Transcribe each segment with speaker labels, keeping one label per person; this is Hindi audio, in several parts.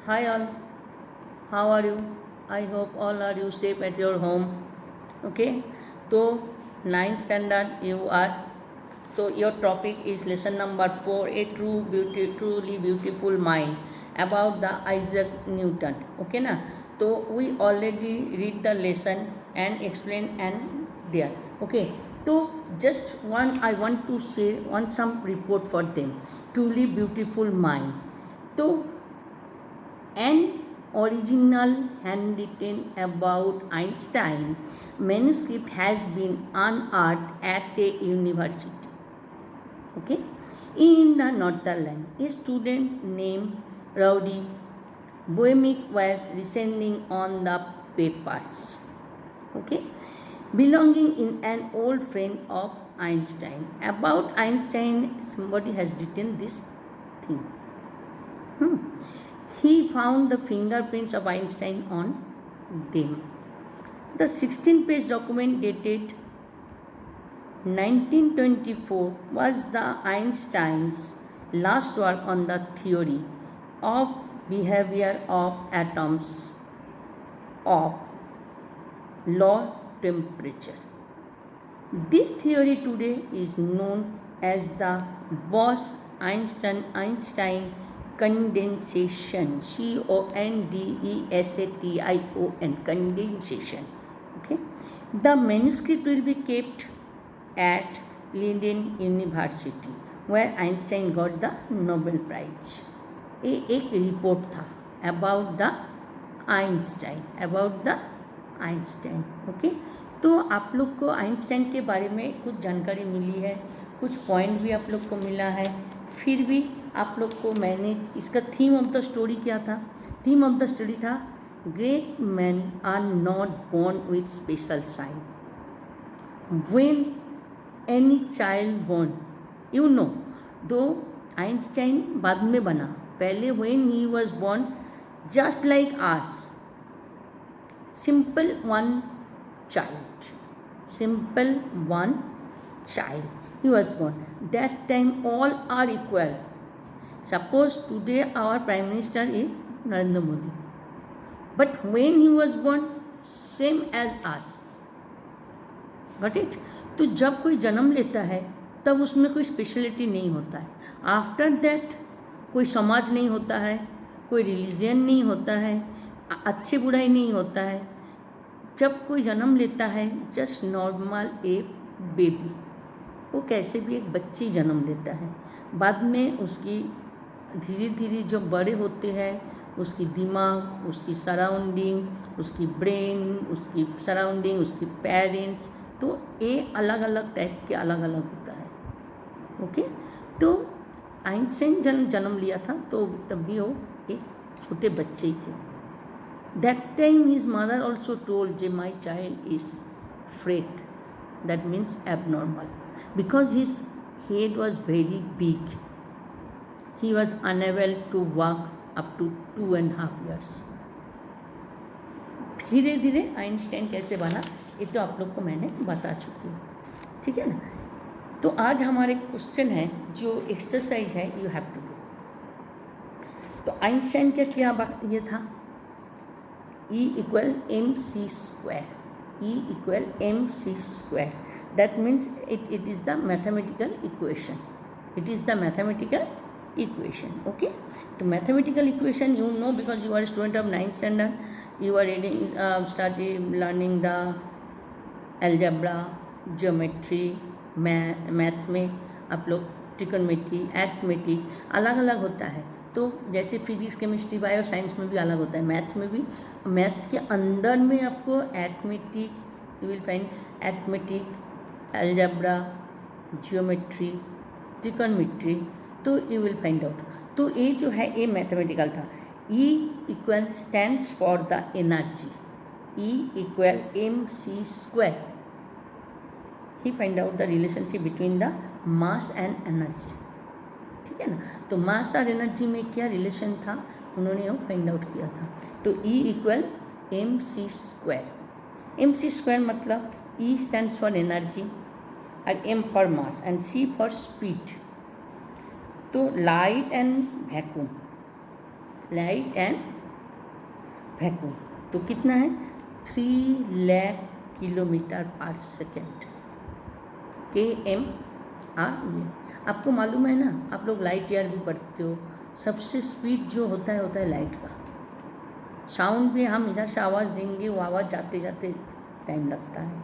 Speaker 1: Hi all, how are you? I hope all are you safe at your home. Okay, so ninth standard you are. So your topic is lesson number 4, a truly beautiful mind about the Isaac Newton. Okay na? So we already read the lesson and explain and there. Okay. So just one I want to say one some report for them. Truly beautiful mind. So an original handwritten about Einstein manuscript has been unearthed at a university. Okay, in the Netherlands, a student named Rowdy Boehmich was researching on the papers. Okay, belonging in an old friend of Einstein. About Einstein, somebody has written this thing. He found the fingerprints of Einstein on them. The 16-page document dated 1924 was the Einstein's last work on the theory of behavior of atoms of low temperature. This theory today is known as the Bose-Einstein condensation, condensation, condensation. Okay, the manuscript will be kept at Leiden University where Einstein got the Nobel Prize. ये एक रिपोर्ट था अबाउट द आइंस्टाइन. ओके, तो आप लोग को आइंस्टाइन के बारे में कुछ जानकारी मिली है, कुछ पॉइंट भी आप लोग को मिला है. फिर भी आप लोग को मैंने इसका थीम ऑफ द स्टोरी क्या था? थीम ऑफ द स्टोरी था great man are not born with special sign. When any child born, you know, though Einstein बाद में बना, पहले when he was born just like us, simple one child, he was born. That time all are equal. Suppose today our prime minister is Narendra Modi, but when he was born same as us. Got it? तो जब कोई जन्म लेता है तब उसमें कोई स्पेशलिटी नहीं होता है. आफ्टर दैट कोई समाज नहीं होता है, कोई रिलीजन नहीं होता है, अच्छे बुराई नहीं होता है. जब कोई जन्म लेता है जस्ट नॉर्मल ए बेबी, वो कैसे भी एक बच्ची जन्म लेता है. बाद में उसकी धीरे धीरे जो बड़े होते हैं उसकी दिमाग, उसकी सराउंडिंग, उसकी ब्रेन, उसकी सराउंडिंग, उसकी पेरेंट्स, तो ये अलग अलग टाइप के अलग अलग होता है. ओके, तो आइंस्टाइन जन्म लिया था तो तब भी वो एक छोटे बच्चे ही थे. That time his mother also told that my child is freak, that means abnormal, because his head was very big. He was unable to walk up to 2.5 years. धीरे धीरे आइंस्टाइन कैसे बना ये तो आप लोग को मैंने बता चुकी हूँ. ठीक है ना? तो आज हमारे क्वेश्चन है जो एक्सरसाइज है यू हैव टू डू. तो आइंस्टाइन का क्या ये था? E equal mc square. E equal mc square. That means it is the mathematical equation. It is the mathematical equation. Okay. So mathematical equation you know because you are a student of 9th standard. You are reading, learning the algebra, geometry, maths में आप लोग ट्रिकोनोमेट्री, अरिथमेटिक अलग अलग होता है. तो जैसे फिजिक्स, केमिस्ट्री, बायो साइंस में भी अलग होता है, मैथ्स में भी. मैथ्स के अंदर में आपको arithmetic, you will find arithmetic, algebra, geometry, trigonometry, तो यू विल फाइंड आउट. तो ये जो है ये मैथमेटिकल था. E equal stands for the energy. E equal mc square. He find out the relationship between the mass and energy. ठीक है ना? तो मास और एनर्जी में क्या रिलेशन था उन्होंने वो फाइंड आउट किया था. तो E equal mc square. mc square मतलब E स्टैंड्स फॉर एनर्जी और m for mass and c for speed. तो light and vacuum, light and vacuum. तो कितना है 3 lakh kilometre per second km ये आपको मालूम है ना, आप लोग लाइट ईयर भी पढ़ते हो। सबसे स्पीड जो होता है लाइट का। साउंड भी हम इधर से आवाज़ देंगे, वो आवाज़ जाते जाते टाइम लगता है।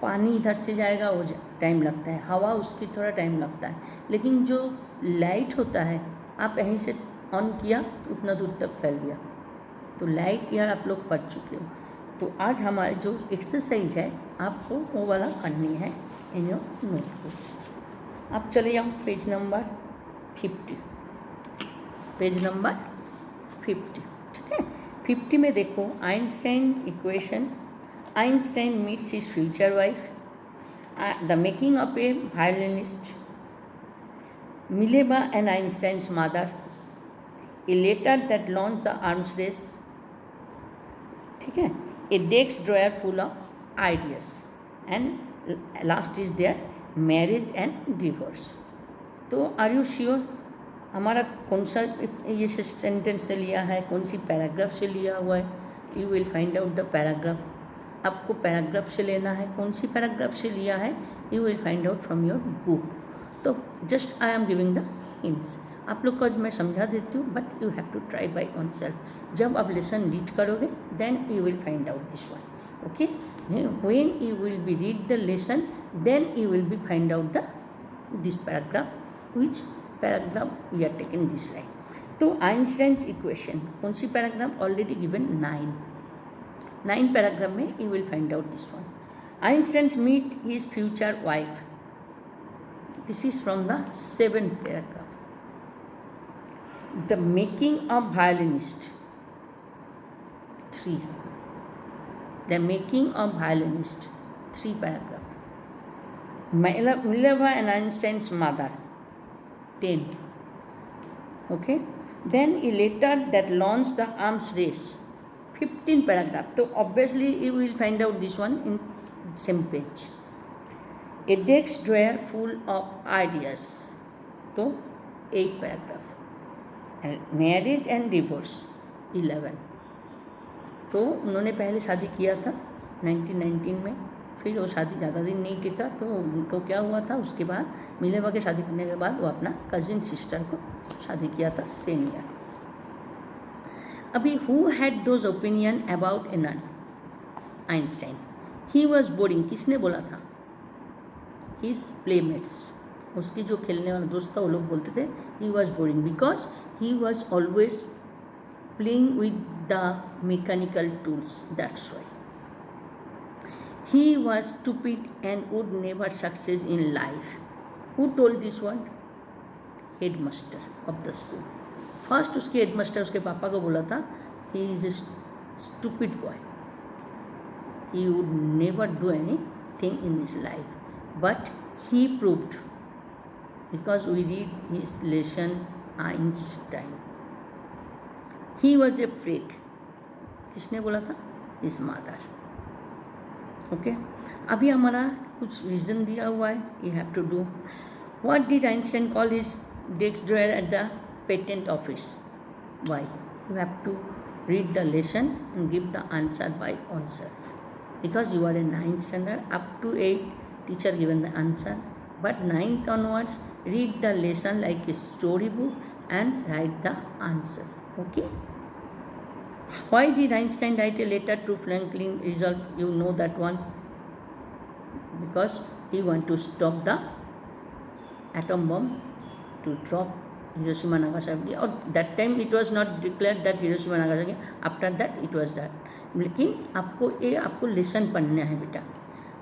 Speaker 1: पानी इधर से जाएगा, वो टाइम लगता है। हवा उसकी थोड़ा टाइम लगता है। लेकिन जो लाइट होता है, आप यहीं से ऑन किया तो उतना दूर तक फैल गया। तो लाइट ईयर आप लोग पढ़ चुके हो। तो आज हमारी जो एक्सरसाइज है आपको वो वाला करनी है इन योर नोटबुक। आप चले जाओ पेज नंबर 50, पेज नंबर 50, ठीक है। 50 में देखो Einstein equation, Einstein meets his future wife, the making of a violinist, Mileva and Einstein's mother, a letter that launch the arms race, ठीक है, a desk drawer full of ideas, and last is there marriage and divorce. तो आर यू श्योर हमारा कौन सा ये सेंटेंस से लिया है, कौन सी पैराग्राफ से लिया हुआ है? You will find out the paragraph. आपको पैराग्राफ से लेना है, कौन सी पैराग्राफ से लिया है you will find out from your book. तो just I am giving the hints. आप लोग को मैं समझा देती हूँ, but you have to try by on self. जब आप लेसन रीड करोगे then you will find out this one, okay. When you will be read the lesson then you will be find out this paragraph, which paragraph we are taking this line. तो आइंस्टाइन्स इक्वेशन कौन सी पैराग्राफ? ऑलरेडी गिवन 9 पैराग्राफ में you will find out this one. Einstein's meet his future wife. This is from the 7th paragraph. The making of violinist 3. The making of violinist 3 paragraph. Mileva and Einstein's mother 10. Okay. Then a letter that launched the arms race 15 paragraph. So obviously you will find out this one in same page. A desk drawer full of ideas. So 8 paragraph. And marriage and divorce 11. तो उन्होंने पहले शादी किया था 1919 में, फिर वो शादी ज़्यादा दिन नहीं टिका। तो क्या हुआ था, उसके बाद मिलेवा के शादी करने के बाद वो अपना कजिन सिस्टर को शादी किया था सेम ईयर। अभी who had those opinion about a nun? Einstein. He was boring, किसने बोला था? हिज प्लेमेट्स, उसकी जो खेलने वाला दोस्त था वो लोग बोलते थे ही was boring because he was always playing with the mechanical tools, that's why. He was stupid and would never succeed in life. Who told this one? Headmaster of the school. First उसके हेडमास्टर उसके पापा को बोला था he is a stupid boy. He would never do anything in his life. But he proved because we read his lesson Einstein. He was a freak. किसने बोला था? His mother. ओके अभी हमारा कुछ रीज़न दिया हुआ है, you have to do. What did Einstein call his desk drawer at the patent office? Why? You have to read the lesson and give the answer by on self, because you are a 9th standard. Up to 8 teacher given the answer, but 9th onwards read the lesson like a story book and write the answer, okay. Why did Einstein write a letter to Franklin Roosevelt? You know that one. Because he wanted to stop the atom bomb to drop Hiroshima Nagasaki. Or that time it was not declared that Hiroshima Nagasaki. After that it was that. लेकिन आपको लेसन पढ़ना है बेटा.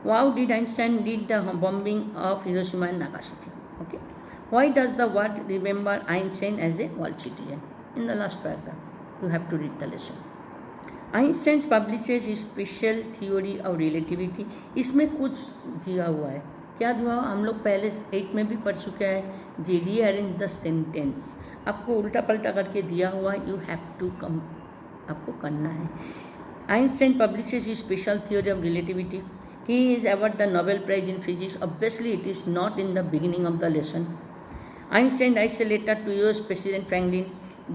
Speaker 1: How did Einstein did the bombing of Hiroshima and Nagasaki? Okay. Why does the world remember Einstein as a world citizen? In the last paragraph. You have to read the lesson. Einstein publishes his special theory of relativity. इसमें कुछ दिया हुआ है, क्या दिया हुआ हम लोग पहले 8 में भी पढ़ चुके हैं। जे रीअरेंज द सेंटेंस, आपको उल्टा पलटा करके दिया हुआ, यू हैव टू कम, आपको करना है। Einstein publishes his special theory of relativity. He is awarded the Nobel Prize in Physics. Obviously it is not in the beginning of the lesson. Einstein writes a letter to US President Franklin.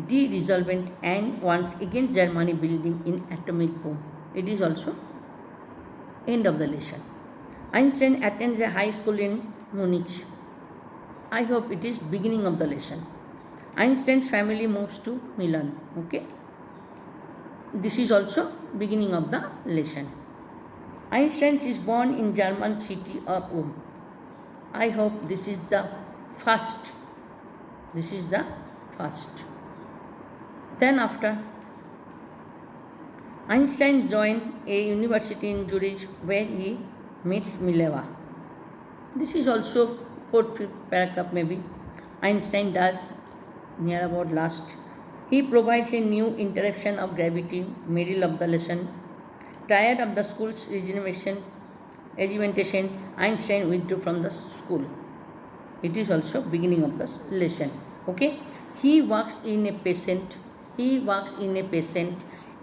Speaker 1: de-resolvent and warns against Germany building in atomic bomb. It is also end of the lesson. Einstein attends a high school in Munich. I hope it is beginning of the lesson. Einstein's family moves to Milan. Okay. This is also beginning of the lesson. Einstein is born in German city of Ulm. I hope this is the first. This is the first. Then after, Einstein joined a university in Zurich where he meets Mileva. This is also fourth, fifth paragraph maybe. Einstein does near about last. He provides a new interruption of gravity, middle of the lesson. Tired of the school's regimentation, Einstein withdrew from the school. It is also beginning of the lesson. Okay. He works in a patient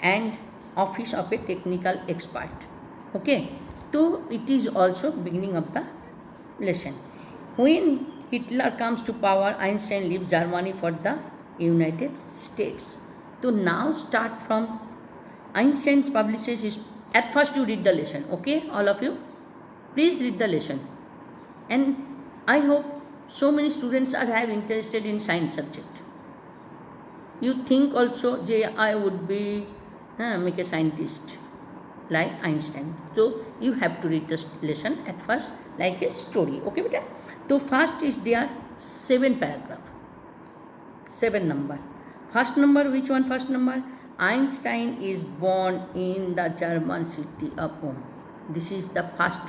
Speaker 1: and office of a technical expert. Okay. So it is also beginning of the lesson. When Hitler comes to power, Einstein leaves Germany for the United States. So now start from Einstein publishes his. At first you read the lesson. Okay, all of you, please read the lesson. And I hope so many students are have interested in science subject. You think also, I would be make a scientist like Einstein. So you have to read this lesson at first like a story. Okay, beta. So first is there 7 paragraph. 7 number. First number, which one first number? Einstein is born in the German city of Ulm. This is the first.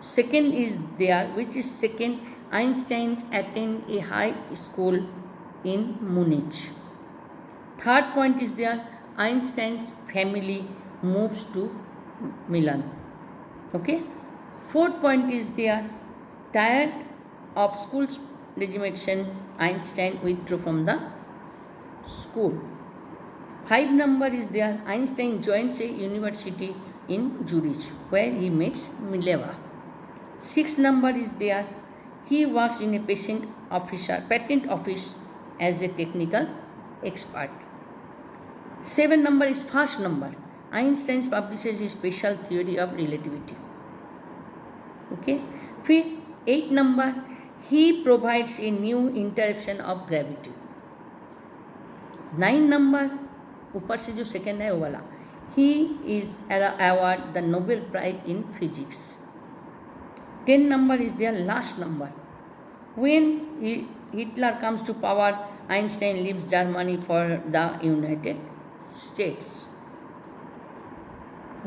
Speaker 1: Second is there, which is second. Einstein attend a high school in Munich. Third point is there, Einstein's family moves to Milan. Okay. Fourth point is there, tired of school's regimentation, Einstein withdrew from the school. 5 number is there, Einstein joins a university in Zurich where he meets Mileva. 6 number is there, he works in a patent office as a technical expert. 7 number is first number, Einstein publishes his special theory of relativity. Okay. 8 number, he provides a new interruption of gravity. 9 number, ऊपर से जो सेकेंड है वो वाला, he is awarded the Nobel Prize in Physics. 10 number is their last number. When Hitler comes to power, Einstein leaves Germany for the United States.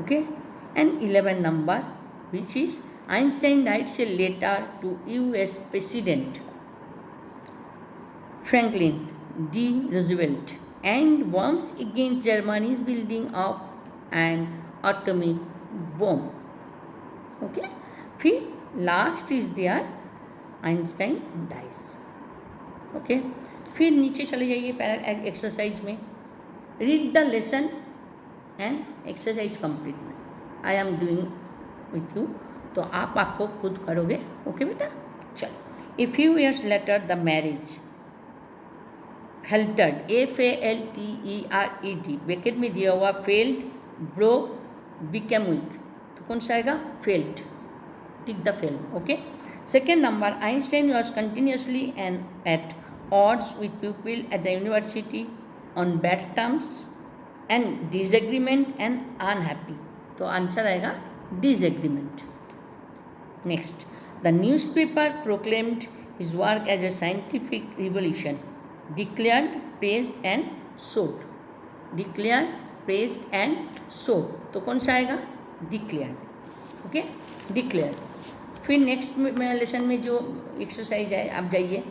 Speaker 1: Okay. And 11 number, which is Einstein writes a letter to US President Franklin D. Roosevelt and warns against Germany's building of an atomic bomb. Okay. फिर last is there Einstein dies. Okay. फिर नीचे चले जाइए एक्सरसाइज में. Read the lesson and exercise complete I am doing with you. तो आप आपको खुद करोगे. ओके बेटा. चलो. A few years later the marriage faltered, FALTERED, bracket में दिया हुआ failed, broke, became weak. तो कौन सा आएगा? failed. Tick the fail. Okay. Second number, Einstein was continuously and at odds with people at the university on bad terms and disagreement and unhappy. तो आंसर आएगा disagreement. Next, the newspaper proclaimed his work as a scientific revolution. Declared, praised and sold. Declared, praised and sold. तो कौन सा आएगा? Declared. ओके. Declared. फिर नेक्स्ट लेसन में जो एक्सरसाइज है आप जाइए.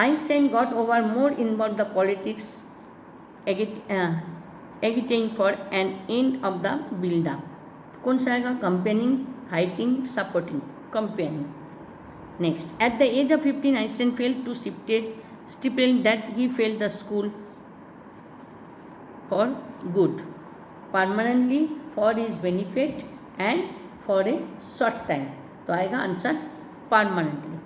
Speaker 1: Einstein got over more involved the politics, agitating for an end of the build-up. कौन सा आएगा? Campaigning, fighting, supporting. Campaigning. Next, at the age of 15, Einstein failed to stipulate that he failed the school for good, permanently, for his benefit and for a short time. तो आएगा answer permanently.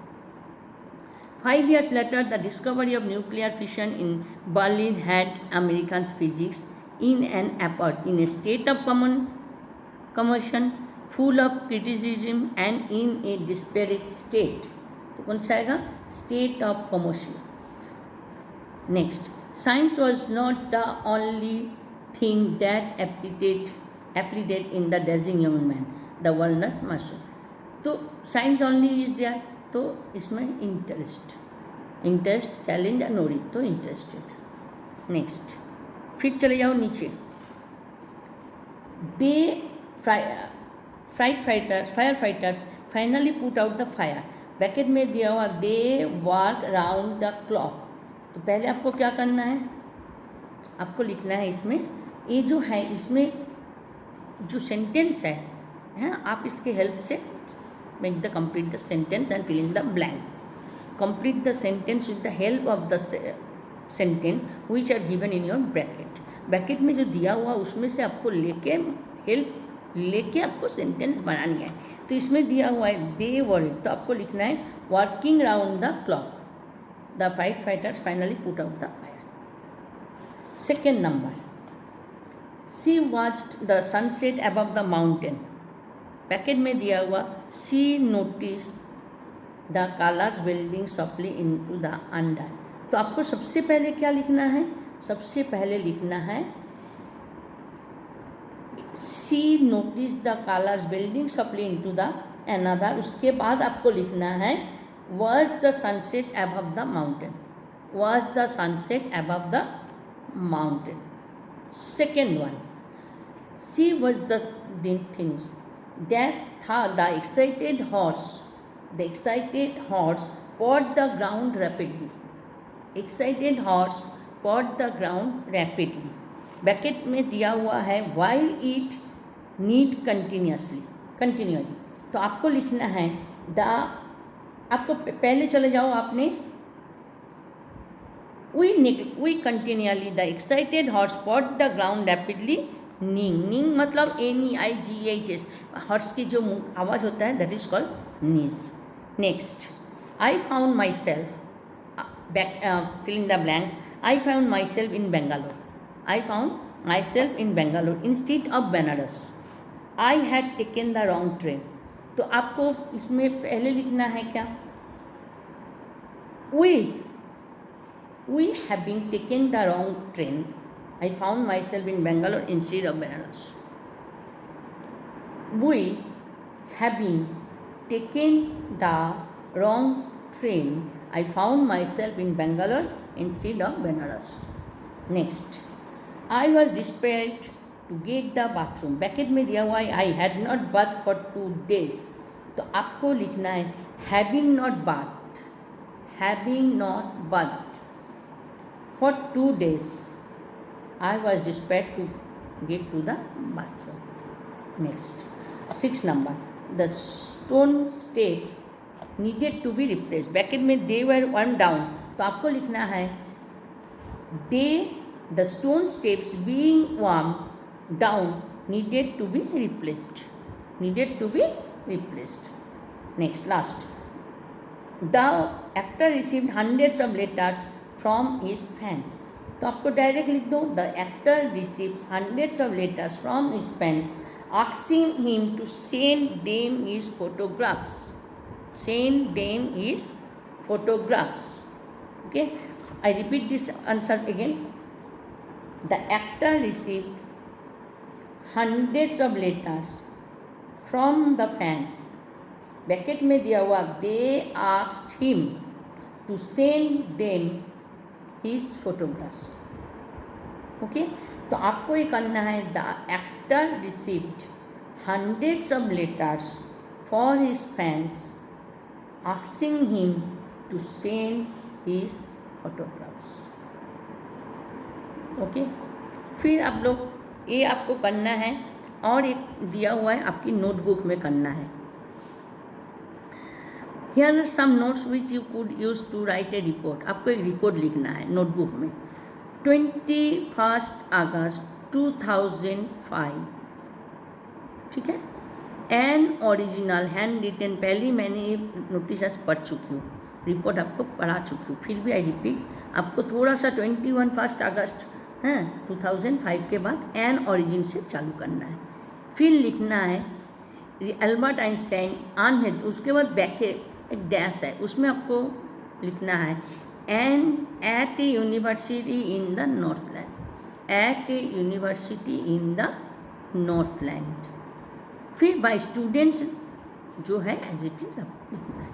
Speaker 1: 5 years later, the discovery of nuclear fission in Berlin had American physics in a state of commotion, full of criticism and in a desperate state. तो कौन सा आएगा? State of commotion. Next, science was not the only thing that applied in the dashing young man, the Walrus Mushroom. तो साइंस ओनली इज देयर, तो इसमें इंटरेस्ट चैलेंज या नोरी, तो इंटरेस्टेड. नेक्स्ट, फिर चले जाओ नीचे. They fire fighters finally put out the fire. Bracket में दिया हुआ they work round the clock. तो पहले आपको क्या करना है, आपको लिखना है इसमें, ये जो है इसमें जो सेंटेंस है आप इसके हेल्प से make the complete the sentence and fill in the blanks. Complete the sentence with the help of the sentence which are given in your bracket. Bracket में जो दिया हुआ उसमें से आपको हेल्प लेके आपको सेंटेंस बनानी है. तो इसमें दिया हुआ है दे वर्ड, तो आपको लिखना है working round the clock the fighters finally put out the fire. Second number, she watched the sunset above the mountain. Packet में दिया हुआ she notice the colours building softly into the under. तो आपको सबसे पहले क्या लिखना है, सबसे पहले लिखना है she notice the colours building softly into the another. उसके बाद आपको लिखना है was the sunset above the mountain, was the sunset above the mountain. Second one, she was the things dash the excited horse pawed the ground rapidly. Excited horse pawed the ground rapidly. Bracket में दिया हुआ है while it need continually. तो आपको लिखना है आपको पहले चले जाओ आपने we continually the excited horse pawed the ground rapidly. नींग मतलब NEIGHS, हॉर्स की जो आवाज़ होता है that is called knees. Next, I found myself filling the blanks. I found myself in Bangalore. I found myself in Bangalore instead of Banaras. I had taken the wrong train. तो आपको इसमें पहले लिखना है क्या, we having taken the wrong train. I found myself in Bangalore instead of Benares. We having taken the wrong train, I found myself in Bangalore instead of Benares. Next, I was desperate to get the bathroom. Bracket में दिया हुआ है I had not bathed for 2 days. तो आपको लिखना है having not bathed for 2 days. I was desperate to get to the bathroom. Next, 6 number, the stone steps needed to be replaced. Bracket में they were worn down. तो आपको लिखना है the stone steps being worn down needed to be replaced. Next, last, the actor received hundreds of letters from his fans. तो आपको डायरेक्ट लिख दो the actor receives hundreds of letters from his fans asking him to send them his photographs. Okay, I repeat this answer again. The actor received hundreds of letters from the fans. Bracket में दिया हुआ they asked him to send them his photographs. Okay, तो आपको ये करना है the actor received hundreds of letters for his fans asking him to send his photographs. Okay, फिर आप लोग ये आपको करना है और एक दिया हुआ है आपकी नोटबुक में करना है. Here are some notes which you could use to write a report. आपको एक रिपोर्ट लिखना है नोटबुक में. 21 अगस्त 2005, ठीक है. एन ओरिजिनल हैंड रिटन, पहले मैंने ये नोटिस आज पढ़ चुकी हूँ. रिपोर्ट आपको पढ़ा चुकी हूँ, फिर भी आई रिपीट, आपको थोड़ा सा 21 अगस्त 2005 के बाद एन ऑरिजिन से चालू करना है। फिर लिखना है एल्बर्ट आइंस्टाइन आन है, उसके बाद ब्रैकेट एक डैश है, उसमें आपको लिखना है an at a university in the Northland, at a university in the Northland. फिर बाय स्टूडेंट्स जो है एज इट इज आपको लिखना है,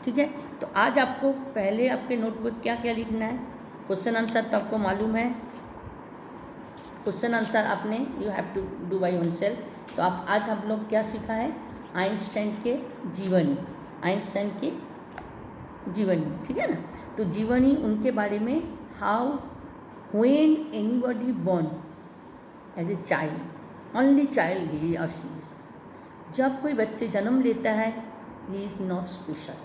Speaker 1: ठीक है। तो आज आपको पहले आपके नोटबुक क्या क्या लिखना है, क्वेश्चन आंसर तो आपको मालूम है, क्वेश्चन आंसर आपने you have to do by oneself. तो आप आज हम लोग क्या सीखा है, आइंस्टाइन के जीवनी, आइंस्टाइन की जीवनी, ठीक है ना। तो जीवनी उनके बारे में, how when anybody born as a child, only child he और शी इज, जब कोई बच्चे जन्म लेता है he is not special,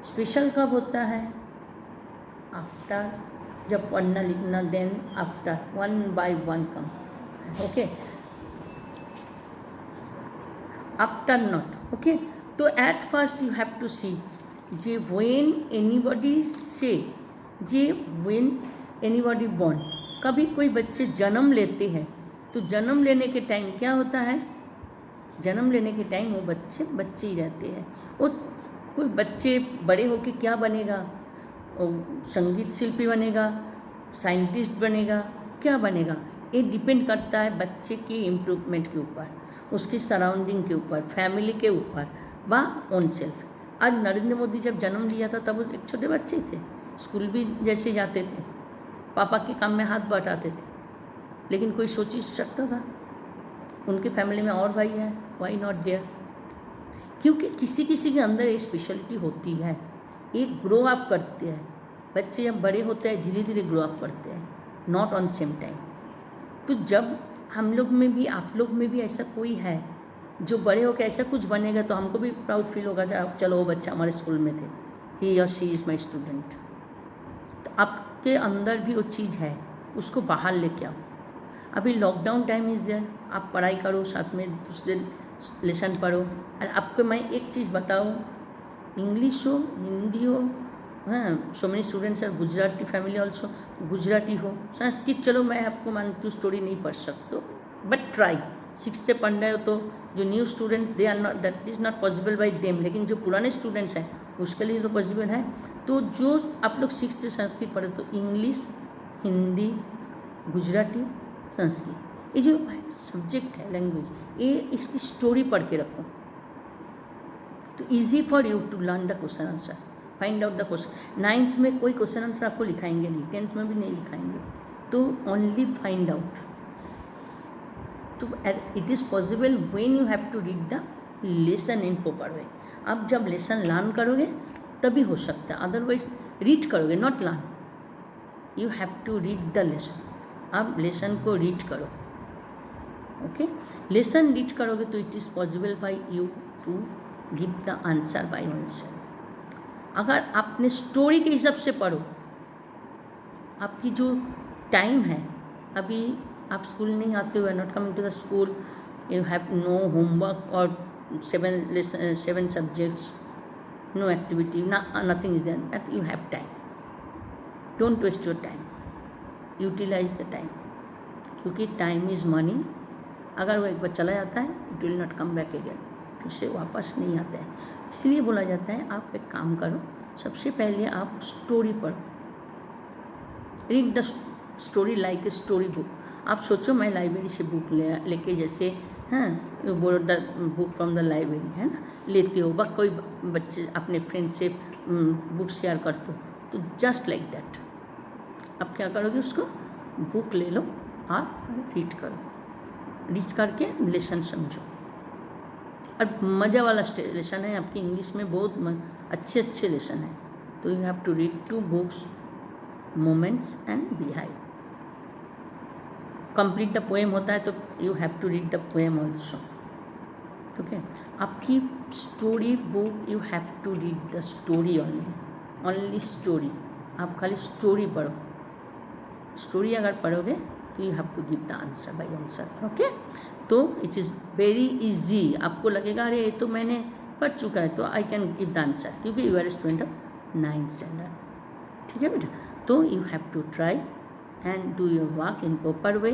Speaker 1: special कब होता है, आफ्टर, जब पढ़ना लिखना, then after one by one come, okay, after not, okay. तो at first you have to see J when anybody say, J when anybody born, कभी कोई बच्चे जन्म लेते हैं तो जन्म लेने के टाइम क्या होता है, जन्म लेने के टाइम वो बच्चे बच्चे ही रहते हैं। वो कोई बच्चे बड़े होके क्या बनेगा, संगीत शिल्पी बनेगा, साइंटिस्ट बनेगा, क्या बनेगा, ये डिपेंड करता है बच्चे की इम्प्रूवमेंट के ऊपर, उसकी सराउंडिंग के ऊपर, फैमिली के ऊपर, व ओन सेल्फ। आज नरेंद्र मोदी जब जन्म लिया था तब वो एक छोटे बच्चे थे, स्कूल भी जैसे जाते थे, पापा के काम में हाथ बटाते थे, लेकिन कोई सोच ही सकता था, उनके फैमिली में और भाई हैं, वाई नॉट देयर, क्योंकि किसी किसी के अंदर एक स्पेशलिटी होती है, एक ग्रो अप करते हैं बच्चे, जब बड़े होते हैं धीरे धीरे ग्रो अप करते हैं, नॉट ऑन सेम टाइम। तो जब हम लोग में भी, आप लोग में भी ऐसा कोई है जो बड़े होकर ऐसा कुछ बनेगा तो हमको भी प्राउड फील होगा, चलो वो बच्चा हमारे स्कूल में थे, ही और शी इज़ माई स्टूडेंट। तो आपके अंदर भी वो चीज़ है, उसको बाहर लेके आओ। अभी लॉकडाउन टाइम इज़ देयर, आप पढ़ाई करो, साथ में दूसरे लेसन पढ़ो, और आपको मैं एक चीज़ बताऊँ, इंग्लिश हो, हिंदी हो, हाँ, so many students are Gujarati family also, Gujarati हो, संस्कृत, चलो मैं आपको मानती हूँ स्टोरी नहीं पढ़ सकते, बट ट्राई, 6 से पढ़ रहे हो तो जो new student they are not, that is not possible by them, लेकिन जो पुराने स्टूडेंट्स हैं उसके लिए तो पॉसिबल है। तो जो आप लोग 6 से संस्कृत पढ़े तो इंग्लिश, हिंदी, गुजराती, संस्कृत, ये जो सब्जेक्ट है, लैंग्वेज, ये इसकी स्टोरी पढ़ के रखो, तो easy for you to learn the question answer, find out the question. 9th में कोई क्वेश्चन आंसर आपको लिखाएंगे नहीं, 10th में भी नहीं लिखाएंगे, तो ओनली फाइंड आउट। तो it is possible when you have to read the lesson in proper way. आप जब लेसन लर्न करोगे तभी हो सकता है, अदरवाइज रीड करोगे, not learn, you have to read the lesson. आप लेसन को रीड करो, ओके, लेसन रीड करोगे तो it is possible by you to give the answer by oneself. अगर आपने स्टोरी के हिसाब से पढ़ो, आपकी जो टाइम है, अभी आप स्कूल नहीं आते हो, not coming to the school, you have no homework और 7 subjects, no activity, nothing is there, but you have time, don't waste your time, utilise the time, क्योंकि टाइम इज़ मनी। अगर वो एक बार चला जाता है it will not come back again, फिर से वापस नहीं आता है। इसलिए बोला जाता है आप एक काम करो, सबसे पहले आप स्टोरी पढ़ो, read the story like a story book. आप सोचो मैं लाइब्रेरी से बुक लेके जैसे, हाँ, बोलो the book from the library, है ना, लेते हो, बस कोई बच्चे अपने फ्रेंड से बुक शेयर करते हो, तो जस्ट लाइक दैट आप क्या करोगे, उसको बुक ले लो और रीड करो, रीड करके लेसन समझो। और मज़ा वाला लेसन है, आपकी इंग्लिश में बहुत अच्छे अच्छे लेसन है। तो you have to read 2 books, moments and behind. Complete the poem होता है तो you have to read the poem also, ठीक है। आपकी story book, you have to read the story only story. आप खाली स्टोरी पढ़ो, स्टोरी अगर पढ़ोगे तो you have to give the answer by answer, okay. तो इट इज़ वेरी इजी। आपको लगेगा अरे ये तो मैंने पढ़ चुका है तो I can give the answer, क्योंकि you are student of 9th standard. ठीक है बेटा, तो you have to try and do your work in proper way,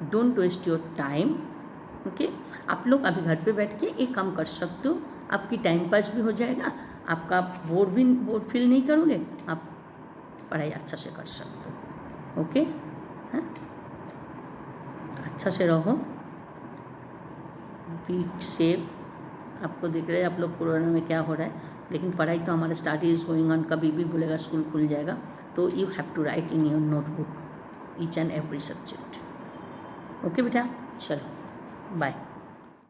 Speaker 1: don't waste your time. Okay, आप लोग अभी घर पे बैठ के एक काम कर सकते हो, आपकी टाइम पास भी हो जाएगा, आपका बोर फील नहीं करोगे, आप पढ़ाई अच्छा से कर सकते हो। ओके, हाँ, अच्छा से रहो, बी सेफ। आपको दिख रहा है आप लोग कोरोना में क्या हो रहा है, लेकिन पढ़ाई तो हमारा स्टडी इज गोइंग ऑन। कभी भी बोलेगा स्कूल खुल जाएगा, तो you have to write in your notebook each and every subject. Okay बेटा, चलो बाय।